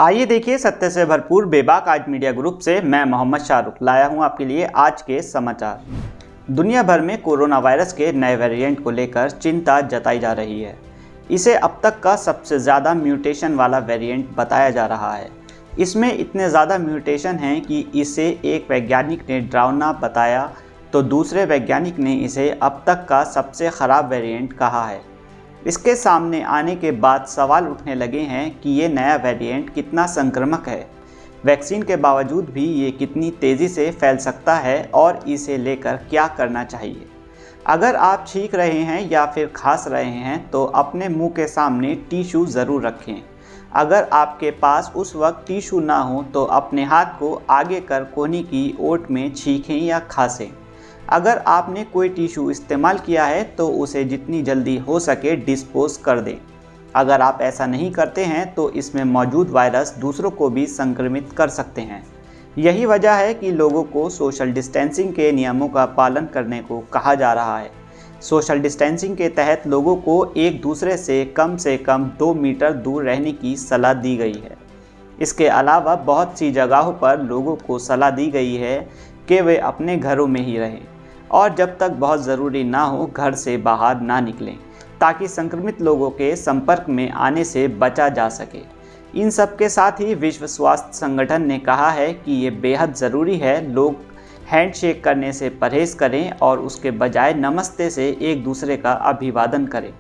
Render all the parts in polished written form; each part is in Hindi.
आइए देखिए सत्य से भरपूर बेबाक आज मीडिया ग्रुप से मैं मोहम्मद शाहरुख लाया हूं आपके लिए आज के समाचार। दुनिया भर में कोरोना वायरस के नए वेरिएंट को लेकर चिंता जताई जा रही है। इसे अब तक का सबसे ज़्यादा म्यूटेशन वाला वेरिएंट बताया जा रहा है। इसमें इतने ज़्यादा म्यूटेशन हैं कि इसे एक वैज्ञानिक ने डरावना बताया तो दूसरे वैज्ञानिक ने इसे अब तक का सबसे ख़राब वेरिएंट कहा है। इसके सामने आने के बाद सवाल उठने लगे हैं कि ये नया वेरिएंट कितना संक्रामक है, वैक्सीन के बावजूद भी ये कितनी तेज़ी से फैल सकता है और इसे लेकर क्या करना चाहिए। अगर आप छींक रहे हैं या फिर खांस रहे हैं तो अपने मुंह के सामने टिश्यू ज़रूर रखें। अगर आपके पास उस वक्त टिश्यू ना हो तो अपने हाथ को आगे कर कोहनी की ओट में छींकें या खांसें। अगर आपने कोई टिश्यू इस्तेमाल किया है तो उसे जितनी जल्दी हो सके डिस्पोज कर दें। अगर आप ऐसा नहीं करते हैं तो इसमें मौजूद वायरस दूसरों को भी संक्रमित कर सकते हैं। यही वजह है कि लोगों को सोशल डिस्टेंसिंग के नियमों का पालन करने को कहा जा रहा है। सोशल डिस्टेंसिंग के तहत लोगों को एक दूसरे से कम 2 मीटर दूर रहने की सलाह दी गई है। इसके अलावा बहुत सी जगहों पर लोगों को सलाह दी गई है कि वे अपने घरों में ही रहें और जब तक बहुत ज़रूरी ना हो घर से बाहर ना निकलें, ताकि संक्रमित लोगों के संपर्क में आने से बचा जा सके। इन सब के साथ ही विश्व स्वास्थ्य संगठन ने कहा है कि ये बेहद ज़रूरी है लोग हैंडशेक करने से परहेज़ करें और उसके बजाय नमस्ते से एक दूसरे का अभिवादन करें।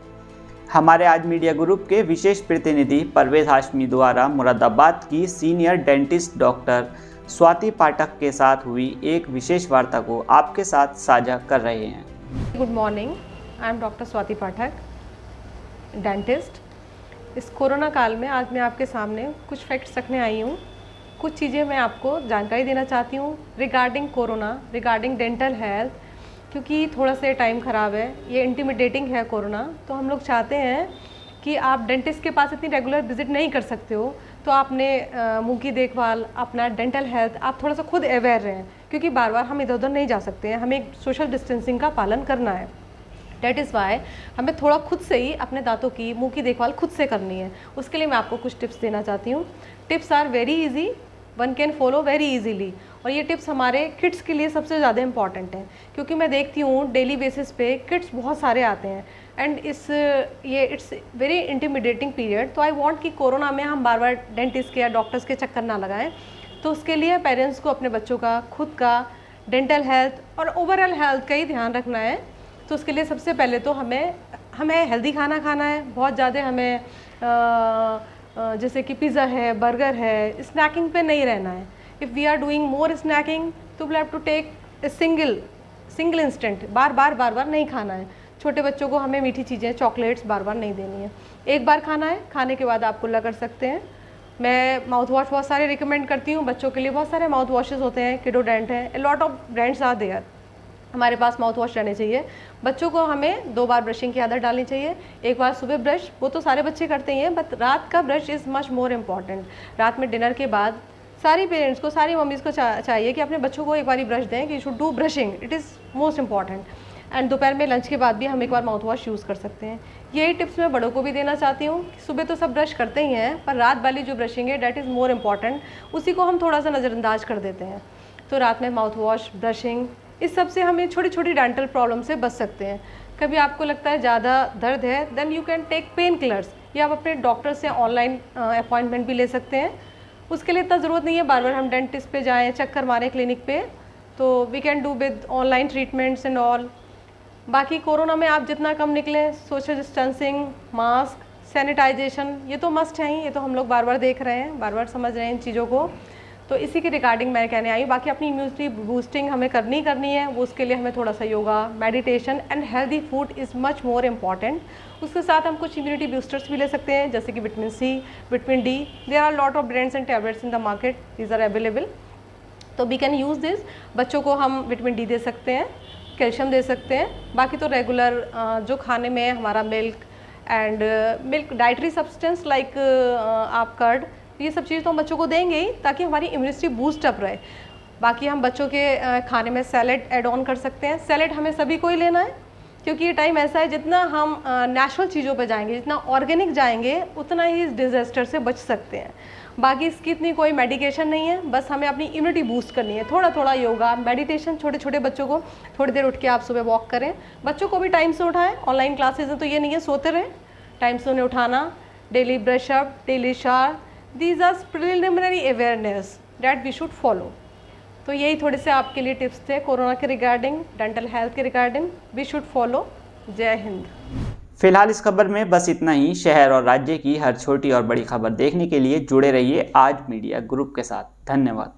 हमारे आज मीडिया ग्रुप के विशेष प्रतिनिधि परवेज़ हाशमी द्वारा मुरादाबाद की सीनियर डेंटिस्ट डॉक्टर स्वाति पाठक के साथ हुई एक विशेष वार्ता को आपके साथ साझा कर रहे हैं। Good morning, I am doctor Swati Pathak, dentist. इस कोरोना काल में आज मैं आपके सामने कुछ फैक्ट्स रखने आई हूँ। कुछ चीज़ें मैं आपको जानकारी देना चाहती हूँ regarding corona, regarding dental health, क्योंकि थोड़ा सा टाइम ख़राब है, ये इंटिमिडेटिंग है कोरोना। तो हम लोग चाहते हैं कि आप डेंटिस्ट के पास इतनी रेगुलर विजिट नहीं कर सकते हो तो आपने मुंह की देखभाल, अपना डेंटल हेल्थ आप थोड़ा सा खुद अवेयर रहें, क्योंकि बार बार हम इधर उधर नहीं जा सकते हैं, हमें सोशल डिस्टेंसिंग का पालन करना है। डेट इज़ वाई हमें थोड़ा खुद से ही अपने दांतों की, मुंह की देखभाल खुद से करनी है। उसके लिए मैं आपको कुछ टिप्स देना चाहती हूँ। Tips are very easy, one can follow very easily. और ये टिप्स हमारे किड्स के लिए सबसे ज़्यादा इंपॉर्टेंट हैं, क्योंकि मैं देखती हूँ डेली बेसिस पे किड्स बहुत सारे आते हैं and it's very intimidating period. तो आई वांट कि कोरोना में हम बार बार डेंटिस्ट के या डॉक्टर्स के चक्कर ना लगाएं। तो उसके लिए पेरेंट्स को अपने बच्चों का, खुद का, डेंटल हेल्थ और ओवरऑल हेल्थ का ही ध्यान रखना है। तो उसके लिए सबसे पहले तो हमें हेल्दी खाना खाना है। बहुत ज़्यादा हमें जैसे कि पिज़्ज़ा है, बर्गर है, स्नैकिंग पे नहीं रहना है। If we are doing more snacking तो we have to take a single instant, बार बार नहीं खाना है। छोटे बच्चों को हमें मीठी चीज़ें, चॉकलेट्स बार बार नहीं देनी है। एक बार खाना है, खाने के बाद आप कुल्ला कर सकते हैं। मैं माउथ वॉश बहुत सारे रिकमेंड करती हूँ बच्चों के लिए। बहुत सारे माउथ वॉशेज़ होते हैं, किडोडेंट है, a lot of brands are there. हमारे पास माउथ वॉश रहने चाहिए। बच्चों को हमें 2 बार ब्रशिंग की आदत डालनी चाहिए। एक बार सुबह ब्रश, वो तो सारे बच्चे करते ही हैं, बट रात का brush is much more important. रात में डिनर के बाद सारी पेरेंट्स को, सारी मम्मीज़ को चाहिए कि अपने बच्चों को एक बार ब्रश दें, कि you should do brushing, it is most important. And दोपहर में लंच के बाद भी हम एक बार माउथ वॉश यूज़ कर सकते हैं। यही टिप्स मैं बड़ों को भी देना चाहती हूँ। सुबह तो सब ब्रश करते ही हैं, पर रात वाली जो ब्रशिंग है डैट इज़ मोर इम्पॉर्टेंट, उसी को हम थोड़ा सा नज़रअंदाज कर देते हैं। तो रात में माउथ वॉश, ब्रशिंग, इस सब से हमें छोटी छोटी डेंटल प्रॉब्लम से बच सकते हैं। कभी आपको लगता है ज़्यादा दर्द है, then you can take painkillers, या आप अपने डॉक्टर से ऑनलाइन अपॉइंटमेंट भी ले सकते हैं। उसके लिए इतना ज़रूरत नहीं है बार बार हम डेंटिस्ट पे जाएँ, चक्कर मारें क्लिनिक पे। तो we can do with online treatments and all. बाकी कोरोना में आप जितना कम निकलें, सोशल डिस्टेंसिंग, मास्क, सैनिटाइजेशन, ये तो मस्ट हैं ही, ये तो हम लोग बार बार देख रहे हैं, बार बार समझ रहे हैं इन चीज़ों को। तो इसी के रिगार्डिंग मैं कहने आई। बाकी अपनी इम्यूनिटी बूस्टिंग हमें करनी है, वो उसके लिए हमें थोड़ा सा yoga, meditation and healthy food is much more important. उसके साथ हम कुछ इम्यूनिटी बूस्टर्स भी ले सकते हैं, जैसे कि vitamin C, vitamin D. There are lot of brands and tablets in the market, these are available. तो वी कैन यूज़ दिस। बच्चों को हम विटामिन डी दे सकते हैं, कैल्शियम दे सकते हैं। बाकी तो रेगुलर जो खाने में हमारा मिल्क डाइटरी सब्सटेंस लाइक आप कर्ड, ये सब चीज़ तो हम बच्चों को देंगे ही, ताकि हमारी इम्यूनिटी बूस्ट अप रहे। बाकी हम बच्चों के खाने में सैलेड ऐड ऑन कर सकते हैं। सैलेड हमें सभी को ही लेना है, क्योंकि ये टाइम ऐसा है जितना हम नेचुरल चीज़ों पर जाएंगे, जितना ऑर्गेनिक जाएंगे, उतना ही इस डिज़ास्टर से बच सकते हैं। बाकी इसकी इतनी कोई मेडिकेशन नहीं है, बस हमें अपनी इम्यूनिटी बूस्ट करनी है। थोड़ा थोड़ा योगा, मेडिटेशन, छोटे छोटे बच्चों को थोड़ी देर उठ के आप सुबह वॉक करें, बच्चों को भी टाइम से उठाएं। ऑनलाइन क्लासेज हैं तो ये नहीं है सोते रहें, टाइम से उन्हें उठाना, daily brush up, daily shower, these are preliminary awareness that we should follow. तो यही थोड़े से आपके लिए टिप्स थे कोरोना के रिगार्डिंग, डेंटल हेल्थ के रिगार्डिंग, वी शुड फॉलो। जय हिंद। फिलहाल इस खबर में बस इतना ही। शहर और राज्य की हर छोटी और बड़ी खबर देखने के लिए जुड़े रहिए आज मीडिया ग्रुप के साथ। धन्यवाद।